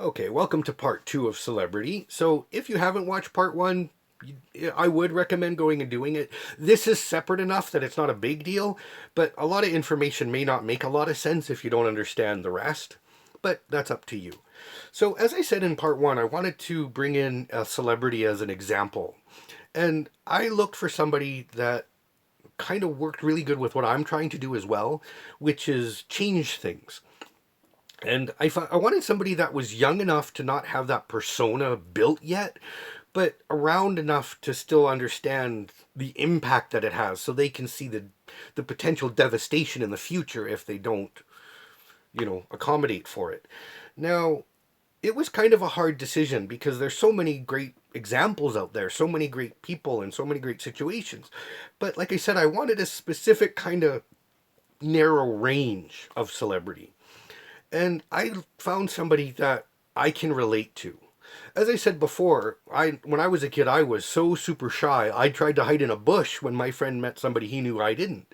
Okay, welcome to part two of Celebrity. So, if you haven't watched part one, I would recommend going and doing it. This is separate enough that it's not a big deal, but a lot of information may not make a lot of sense if you don't understand the rest. But that's up to you. So, as I said in part one, I wanted to bring in a celebrity as an example. And I looked for somebody that kind of worked really good with what I'm trying to do as well, which is change things. And I wanted somebody that was young enough to not have that persona built yet, but around enough to still understand the impact that it has so they can see the potential devastation in the future if they don't, accommodate for it. Now, it was kind of a hard decision because there's so many great examples out there, so many great people and so many great situations. But like I said, I wanted a specific kind of narrow range of celebrity. And I found somebody that I can relate to. As I said before, I when I was a kid, I was so super shy. I tried to hide in a bush when my friend met somebody he knew I didn't.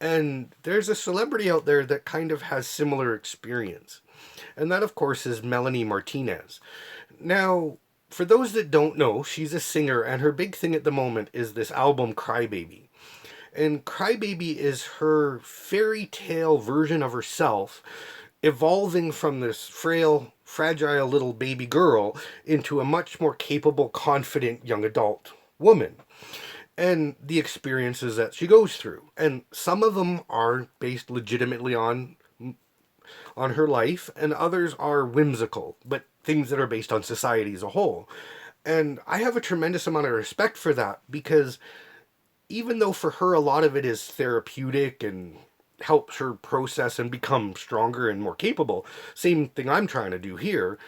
And there's a celebrity out there that kind of has similar experience. And that, of course, is Melanie Martinez. Now, for those that don't know, she's a singer, and her big thing at the moment is this album Crybaby. And Crybaby is her fairy tale version of herself evolving from this frail, fragile little baby girl into a much more capable, confident young adult woman. And the experiences that she goes through. And some of them are based legitimately on her life, and others are whimsical, but things that are based on society as a whole. And I have a tremendous amount of respect for that because even though for her a lot of it is therapeutic and helps her process and become stronger and more capable, same thing I'm trying to do here,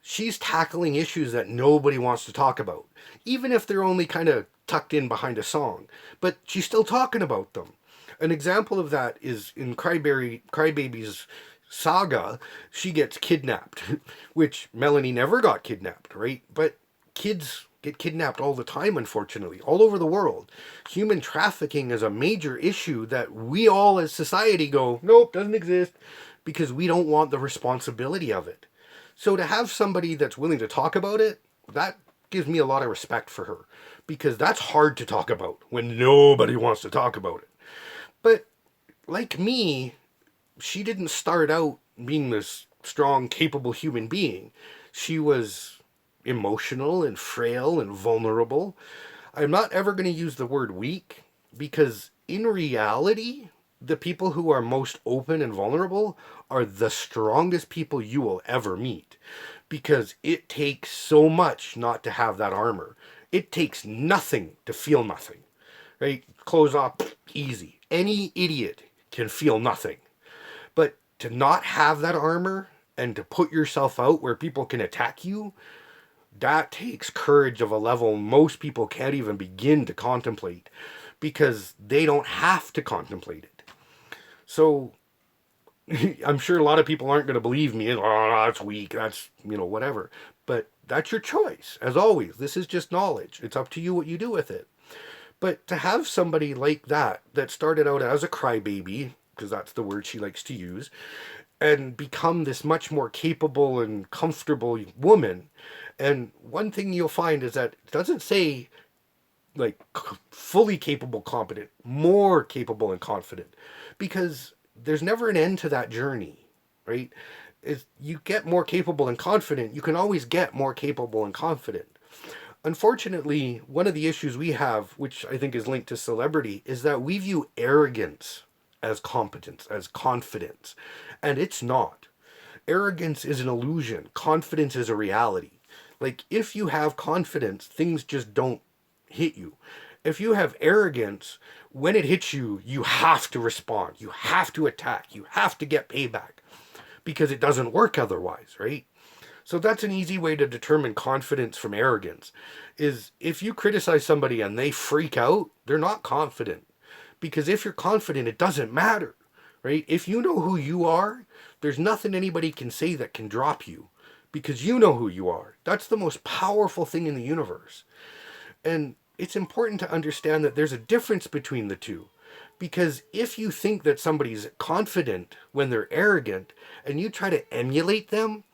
she's tackling issues that nobody wants to talk about, even if they're only kind of tucked in behind a song. But she's still talking about them. An example of that is in Crybaby's saga, she gets kidnapped, which Melanie never got kidnapped, right? But kids get kidnapped all the time, unfortunately, all over the world. Human trafficking is a major issue that we all as society go, nope, doesn't exist, because we don't want the responsibility of it. So to have somebody that's willing to talk about it, that gives me a lot of respect for her, because that's hard to talk about when nobody wants to talk about it. But like me, she didn't start out being this strong, capable human being. She was emotional and frail and vulnerable. I'm not ever going to use the word weak because, in reality, the people who are most open and vulnerable are the strongest people you will ever meet because it takes so much not to have that armor. It takes nothing to feel nothing, right? Close off, easy. Any idiot can feel nothing. But to not have that armor and to put yourself out where people can attack you, that takes courage of a level most people can't even begin to contemplate because they don't have to contemplate it. So I'm sure a lot of people aren't going to believe me. Oh, that's weak. That's, whatever. But that's your choice. As always, this is just knowledge. It's up to you what you do with it. But to have somebody like that started out as a crybaby, because that's the word she likes to use, and become this much more capable and comfortable woman. And one thing you'll find is that it doesn't say like fully capable, competent, more capable and confident, because there's never an end to that journey, right? As you get more capable and confident, you can always get more capable and confident. Unfortunately, one of the issues we have, which I think is linked to celebrity, is that we view arrogance as competence, as confidence, and it's not. Arrogance is an illusion, confidence is a reality. Like, if you have confidence, things just don't hit you. If you have arrogance, when it hits you, you have to respond, you have to attack, you have to get payback because it doesn't work otherwise, right? So that's an easy way to determine confidence from arrogance is if you criticize somebody and they freak out, they're not confident. Because if you're confident, it doesn't matter, right? If you know who you are, there's nothing anybody can say that can drop you because you know who you are. That's the most powerful thing in the universe. And it's important to understand that there's a difference between the two. Because if you think that somebody's confident when they're arrogant and you try to emulate them,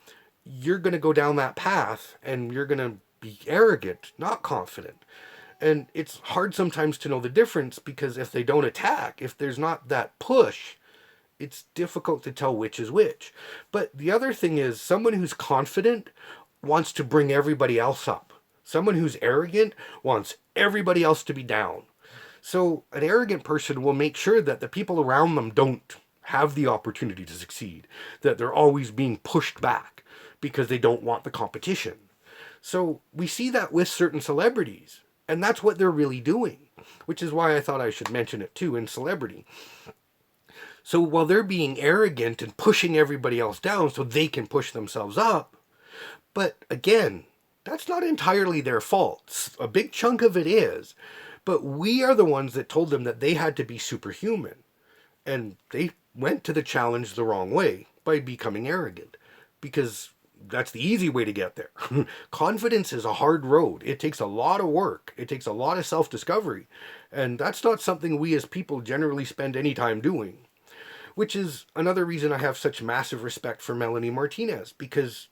you're going to go down that path and you're going to be arrogant, not confident. And it's hard sometimes to know the difference, because if they don't attack, if there's not that push, it's difficult to tell which is which. But the other thing is, someone who's confident wants to bring everybody else up. Someone who's arrogant wants everybody else to be down. So an arrogant person will make sure that the people around them don't have the opportunity to succeed, that they're always being pushed back because they don't want the competition. So we see that with certain celebrities, and that's what they're really doing, which is why I thought I should mention it too in celebrity. So while they're being arrogant and pushing everybody else down so they can push themselves up, but again, that's not entirely their fault. A big chunk of it is, but we are the ones that told them that they had to be superhuman. And they went to the challenge the wrong way by becoming arrogant, because that's the easy way to get there. Confidence is a hard road. It takes a lot of work. It takes a lot of self-discovery. And that's not something we as people generally spend any time doing. Which is another reason I have such massive respect for Melanie Martinez, because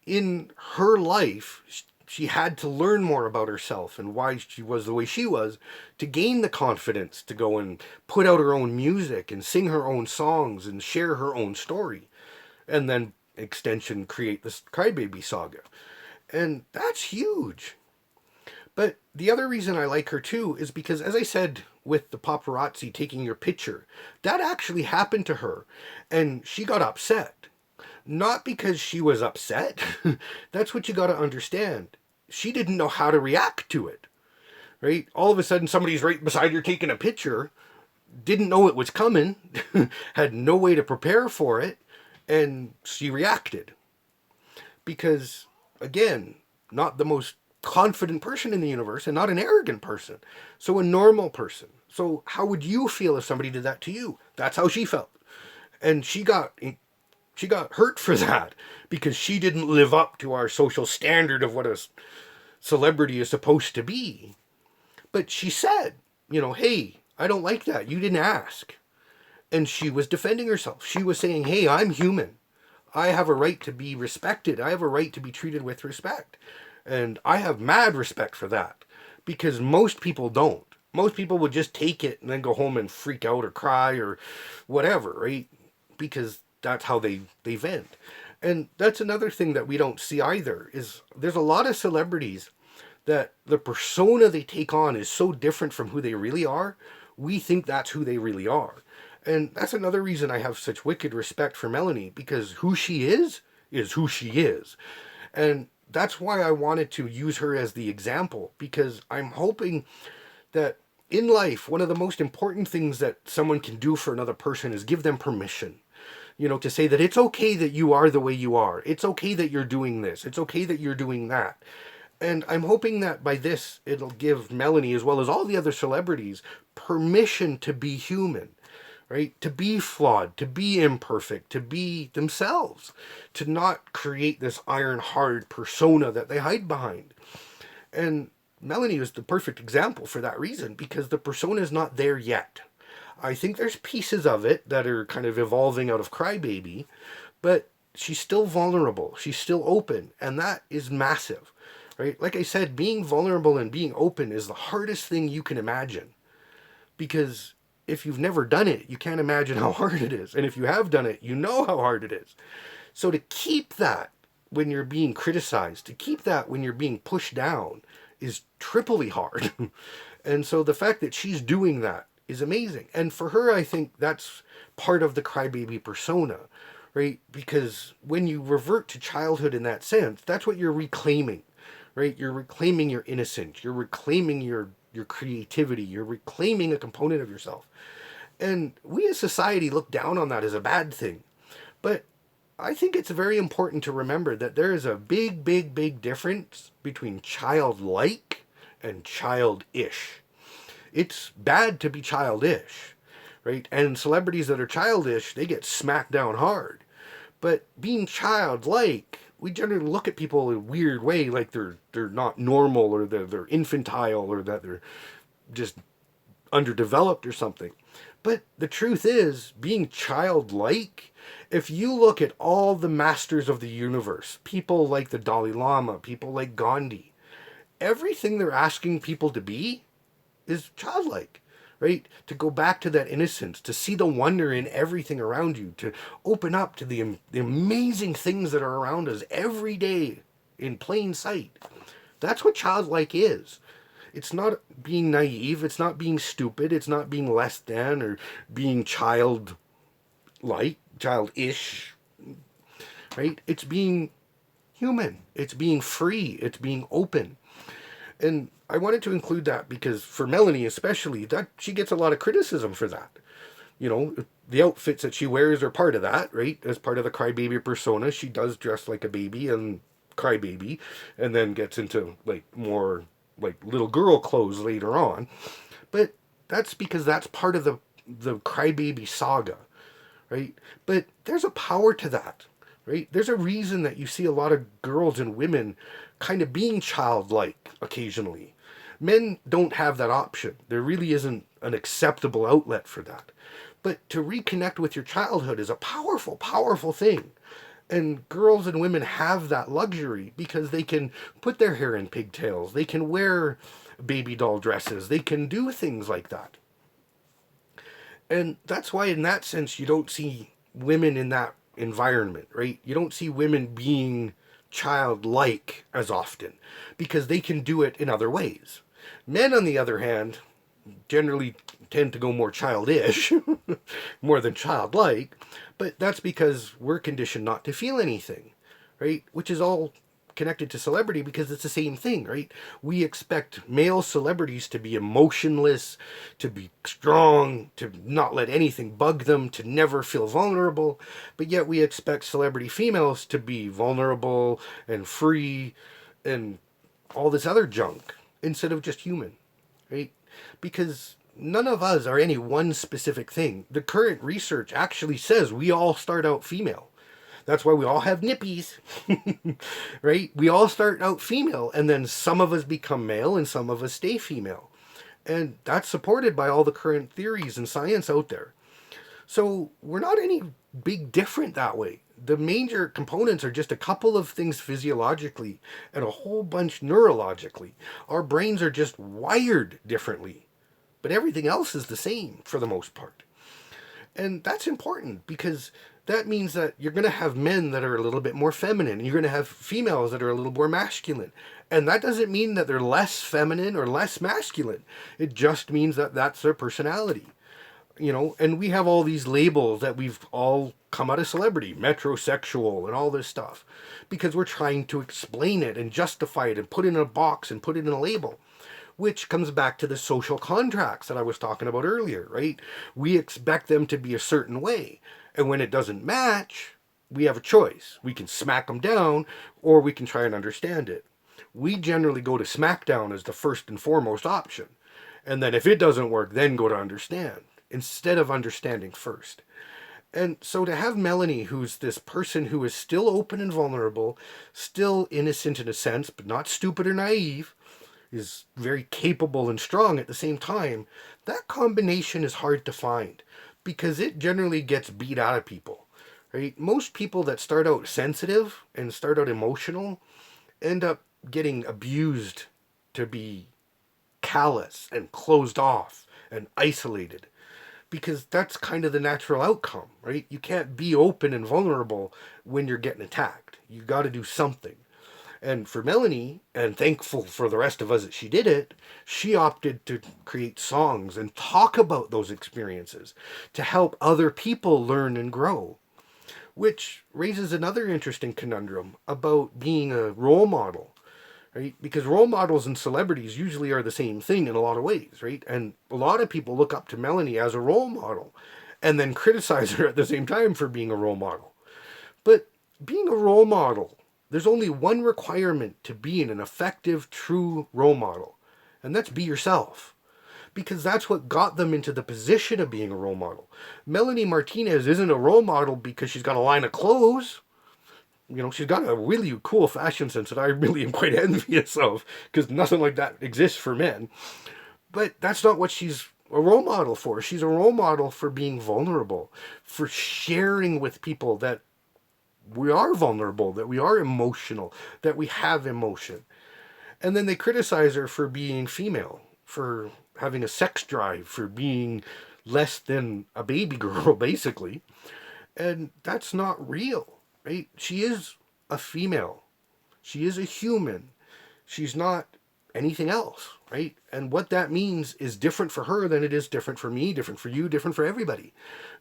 in her life, she had to learn more about herself and why she was the way she was to gain the confidence to go and put out her own music and sing her own songs and share her own story. And then extension create this Crybaby saga. And that's huge. But the other reason I like her too is because, as I said, with the paparazzi taking your picture, that actually happened to her, and she got upset. Not because she was upset. That's what you got to understand. She didn't know how to react to it, right? All of a sudden, somebody's right beside her taking a picture, didn't know it was coming, had no way to prepare for it, and she reacted. Because, again, not the most confident person in the universe and not an arrogant person. So a normal person. So how would you feel if somebody did that to you? That's how she felt. And she got hurt for that because she didn't live up to our social standard of what a celebrity is supposed to be. But she said, hey, I don't like that. You didn't ask. And she was defending herself. She was saying, hey, I'm human. I have a right to be respected. I have a right to be treated with respect. And I have mad respect for that, because most people don't. Most people would just take it and then go home and freak out or cry or whatever, right? Because that's how they vent. And that's another thing that we don't see either, is there's a lot of celebrities that the persona they take on is so different from who they really are. We think that's who they really are. And that's another reason I have such wicked respect for Melanie, because who she is who she is. And that's why I wanted to use her as the example, because I'm hoping that in life, one of the most important things that someone can do for another person is give them permission. To say that it's okay that you are the way you are. It's okay that you're doing this. It's okay that you're doing that. And I'm hoping that by this, it'll give Melanie, as well as all the other celebrities, permission to be human. Right? To be flawed, to be imperfect, to be themselves, to not create this iron hard persona that they hide behind. And Melanie is the perfect example for that reason, because the persona is not there yet. I think there's pieces of it that are kind of evolving out of Crybaby, but she's still vulnerable. She's still open, and that is massive. Right? Like I said, being vulnerable and being open is the hardest thing you can imagine, because if you've never done it, you can't imagine how hard it is. And if you have done it, you know how hard it is. So to keep that when you're being criticized, to keep that when you're being pushed down, is triply hard. And so the fact that she's doing that is amazing. And for her, I think that's part of the Crybaby persona, right? Because when you revert to childhood in that sense, that's what you're reclaiming, right? You're reclaiming your innocence. You're reclaiming your creativity. You're reclaiming a component of yourself. And we as society look down on that as a bad thing. But I think it's very important to remember that there is a big, big, big difference between childlike and childish. It's bad to be childish, right? And celebrities that are childish, they get smacked down hard. But being childlike, we generally look at people in a weird way, like they're not normal, or they're infantile, or that they're just underdeveloped or something. But the truth is, being childlike, if you look at all the masters of the universe, people like the Dalai Lama, people like Gandhi, everything they're asking people to be is childlike, right? To go back to that innocence, to see the wonder in everything around you, to open up to the amazing things that are around us every day in plain sight. That's what childlike is. It's not being naive, it's not being stupid, it's not being less than or being childish, right? It's being human, it's being free, it's being open. And I wanted to include that because for Melanie especially, that she gets a lot of criticism for that. You know, the outfits that she wears are part of that, right? As part of the crybaby persona, she does dress like a baby and crybaby, and then gets into like more like little girl clothes later on. But that's because that's part of the crybaby saga, right? But there's a power to that, right? There's a reason that you see a lot of girls and women kind of being childlike occasionally. Men don't have that option. There really isn't an acceptable outlet for that. But to reconnect with your childhood is a powerful, powerful thing. And girls and women have that luxury because they can put their hair in pigtails, they can wear baby doll dresses, they can do things like that. And that's why, in that sense, you don't see women in that environment, right? You don't see women being childlike as often because they can do it in other ways. Men, on the other hand, generally tend to go more childish, more than childlike, but that's because we're conditioned not to feel anything, right? Which is all connected to celebrity because it's the same thing, right? We expect male celebrities to be emotionless, to be strong, to not let anything bug them, to never feel vulnerable, but yet we expect celebrity females to be vulnerable and free and all this other junk instead of just human, right? Because none of us are any one specific thing. The current research actually says we all start out female. That's why we all have nippies, right? We all start out female, and then some of us become male and some of us stay female. And that's supported by all the current theories and science out there. So we're not any big different that way. The major components are just a couple of things physiologically and a whole bunch neurologically. Our brains are just wired differently, but everything else is the same for the most part. And that's important because that means that you're going to have men that are a little bit more feminine. And you're going to have females that are a little more masculine. And that doesn't mean that they're less feminine or less masculine. It just means that that's their personality. You know, and we have all these labels that we've all come out of celebrity, metrosexual and all this stuff, because we're trying to explain it and justify it and put it in a box and put it in a label. Which comes back to the social contracts that I was talking about earlier, right? We expect them to be a certain way. And when it doesn't match, we have a choice. We can smack them down or we can try and understand it. We generally go to smackdown as the first and foremost option. And then if it doesn't work, then go to understand instead of understanding first. And so to have Melanie, who's this person who is still open and vulnerable, still innocent in a sense, but not stupid or naive, is very capable and strong at the same time, that combination is hard to find because it generally gets beat out of people, right? Most people that start out sensitive and start out emotional end up getting abused to be callous and closed off and isolated because that's kind of the natural outcome, right? You can't be open and vulnerable when you're getting attacked. You got to do something. And for Melanie, and thankful for the rest of us that she did it, she opted to create songs and talk about those experiences to help other people learn and grow. Which raises another interesting conundrum about being a role model, right? Because role models and celebrities usually are the same thing in a lot of ways, right? And a lot of people look up to Melanie as a role model and then criticize her at the same time for being a role model. But being a role model, there's only one requirement to being an effective, true role model, and that's be yourself. Because that's what got them into the position of being a role model. Melanie Martinez isn't a role model because she's got a line of clothes. You know, she's got a really cool fashion sense that I really am quite envious of, because nothing like that exists for men. But that's not what she's a role model for. She's a role model for being vulnerable, for sharing with people that we are vulnerable, that we are emotional, that we have emotion. And then they criticize her for being female, for having a sex drive, for being less than a baby girl, basically. And that's not real, right? She is a female. She is a human. She's not anything else, right? And what that means is different for her than it is different for me, different for you, different for everybody.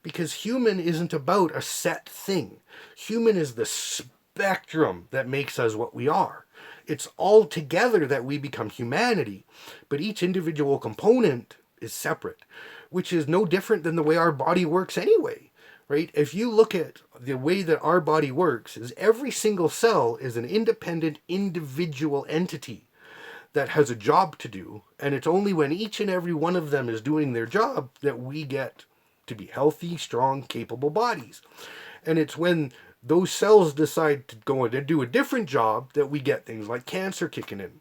Because human isn't about a set thing. Human is the spectrum that makes us what we are. It's all together that we become humanity, but each individual component is separate, which is no different than the way our body works anyway, right? If you look at the way that our body works, is every single cell is an independent individual entity that has a job to do, and it's only when each and every one of them is doing their job that we get to be healthy, strong, capable bodies. And it's when those cells decide to go and do a different job that we get things like cancer kicking in.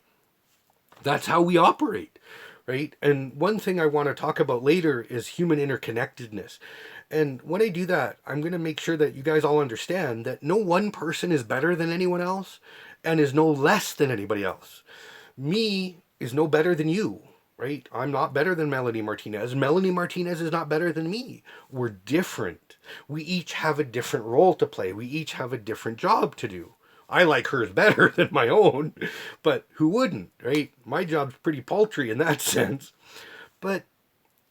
That's how we operate, right? And one thing I want to talk about later is human interconnectedness. And when I do that, I'm going to make sure that you guys all understand that no one person is better than anyone else and is no less than anybody else. Me is no better than you, right? I'm not better than Melanie Martinez. Melanie Martinez is not better than me. We're different. We each have a different role to play. We each have a different job to do. I like hers better than my own, but who wouldn't, right? My job's pretty paltry in that sense. But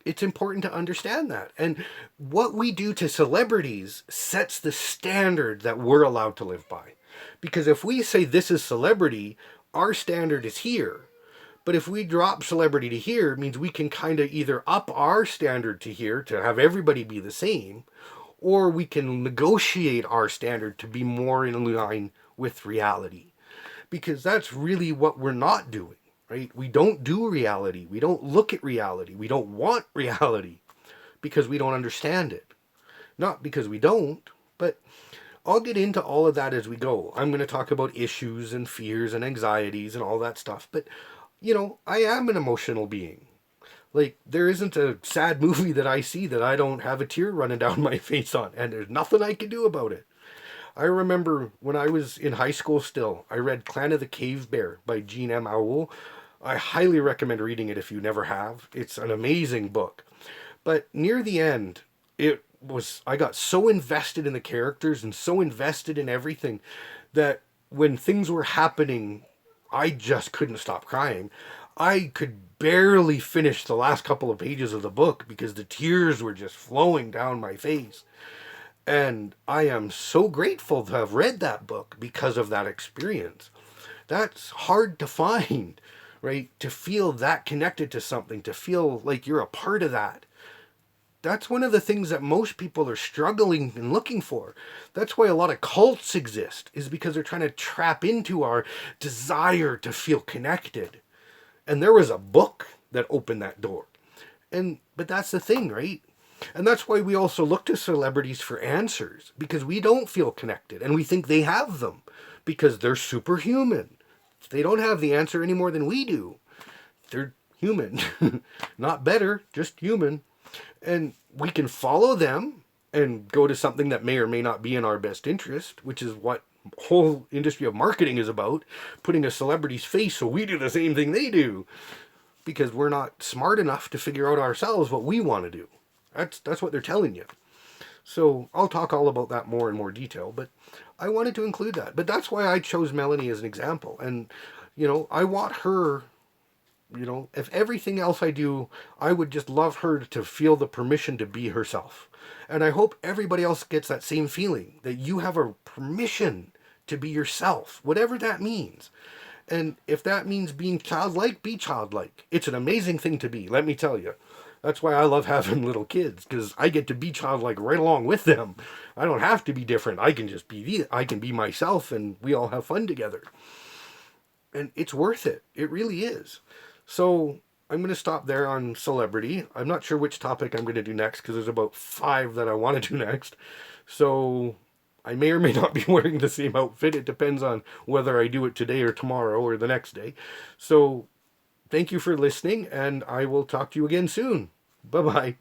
it's important to understand that. And what we do to celebrities sets the standard that we're allowed to live by. Because if we say this is celebrity, our standard is here. But if we drop celebrity to here, it means we can kind of either up our standard to here to have everybody be the same, or we can negotiate our standard to be more in line with reality. Because that's really what we're not doing, right? We don't do reality. We don't look at reality. We don't want reality because we don't understand it. Not because we don't, but I'll get into all of that as we go. I'm going to talk about issues and fears and anxieties and all that stuff. But, I am an emotional being. Like, there isn't a sad movie that I see that I don't have a tear running down my face on. And there's nothing I can do about it. I remember when I was in high school still, I read Clan of the Cave Bear by Jean M. Auel. I highly recommend reading it if you never have. It's an amazing book. But near the end, I got so invested in the characters and so invested in everything that when things were happening, I just couldn't stop crying. I could barely finish the last couple of pages of the book because the tears were just flowing down my face. And I am so grateful to have read that book because of that experience. That's hard to find, right? To feel that connected to something, to feel like you're a part of that. That's one of the things that most people are struggling and looking for. That's why a lot of cults exist, is because they're trying to trap into our desire to feel connected. And there was a book that opened that door. But that's the thing, right? And that's why we also look to celebrities for answers, because we don't feel connected and we think they have them because they're superhuman. They don't have the answer any more than we do. They're human. Not better, just human. And we can follow them and go to something that may or may not be in our best interest, which is what whole industry of marketing is about, putting a celebrity's face so we do the same thing they do, because we're not smart enough to figure out ourselves what we want to do. That's what they're telling you. So I'll talk all about that more in more detail, but I wanted to include that. But that's why I chose Melanie as an example. And, I want her, if everything else I do, I would just love her to feel the permission to be herself. And I hope everybody else gets that same feeling, that you have a permission to be yourself, whatever that means. And if that means being childlike, be childlike. It's an amazing thing to be, let me tell you. That's why I love having little kids, because I get to be childlike right along with them. I don't have to be different. I can just I can be myself, and we all have fun together. And it's worth it. It really is. So I'm going to stop there on celebrity. I'm not sure which topic I'm going to do next, because there's about 5 that I want to do next. So I may or may not be wearing the same outfit. It depends on whether I do it today or tomorrow or the next day. So thank you for listening, and I will talk to you again soon. Bye bye.